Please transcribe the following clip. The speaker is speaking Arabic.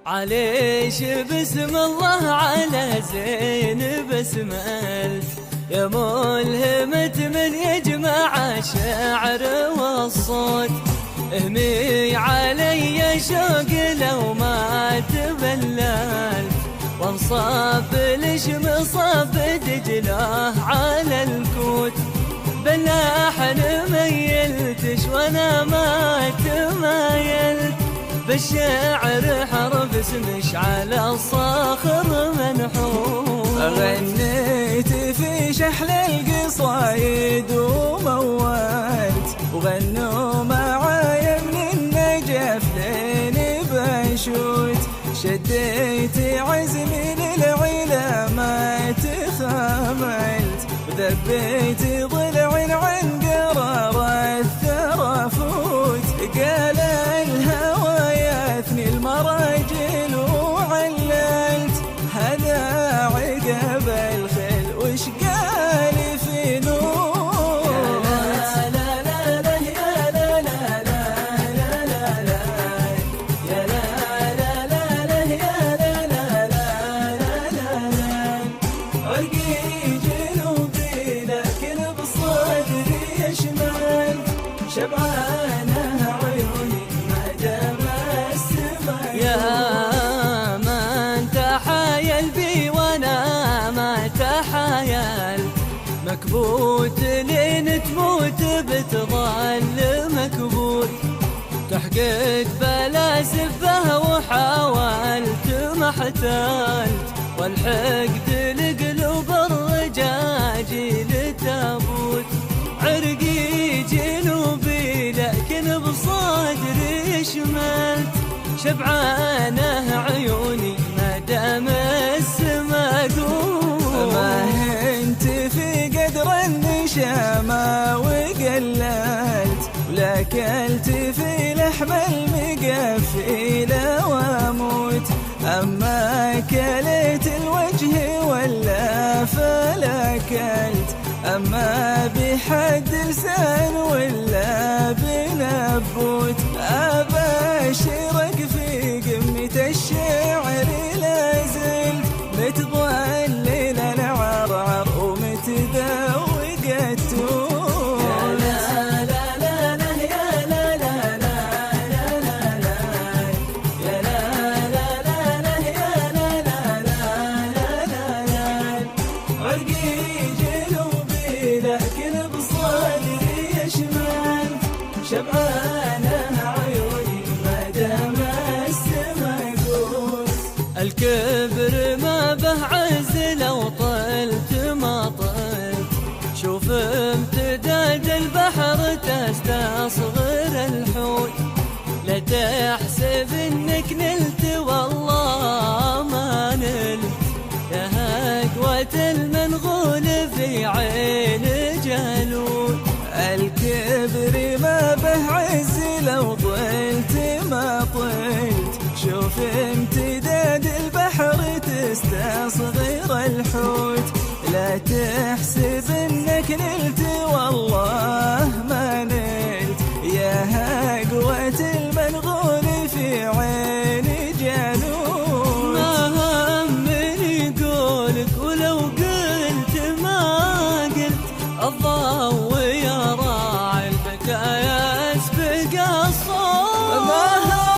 عليش بسم الله على زين بسملت يا ملهمة من يجمع الشعر والصوت. اهمي علي شوق لو ما تبللت وانصاب لشم صاب دجله على الكوت. بلاحن ميلتش وانا ما تمايلت بالشعر حرف اسمش على الصاخر منحوت. غنيت في شحل القصايد وموالت وغنوا معايا من النجف لين بنشوت. شديت عزمي للعلا ما تخاملت وذبيت ضلع عن قرار الثرى فوت. قال الهوى يثني المراجل وعللت هذا عقب الخيل وش قال في نور. يا لا لا لا يا لا لا لا لا لا يا لا لا لا لا يا لا لا لا لا لا. عرقي جنوبي لكن بصدري يشمل شبعانه عيوني ما دام السماء. يا من تحايل بي وانا ما تحايل مكبوت لين تموت بتظل مكبوت. تحقق بلا سبه وحاولت ما احتلت والحقد لقلوب الرجاجيل تابوت. عرقي جنوبي لكن بصدري شملت شبعانه عيوني ما دام السما قوت. ما هنت في قدر النشامة وقللت ولا كلت في لحم المقفيلة واموت. أما كلت الوجه ولا فلا كلت أما بحد لسان ولا بنبوت. أبشرك في قمة الشعر لازلت متضلل العرعر ومتذوق التوت. يا لا لا لا لا يا لا لا لا لا لا يا لا لا لا لا يا لا لا لا لا لا. عرقي جنوبي لكن بصدري يشمل شبعانه عيوني ما دام السما يقول. الكبر ما به عز لو طلت ما طلت. شوف امتداد البحر تستصغر الحوت. لا تحسب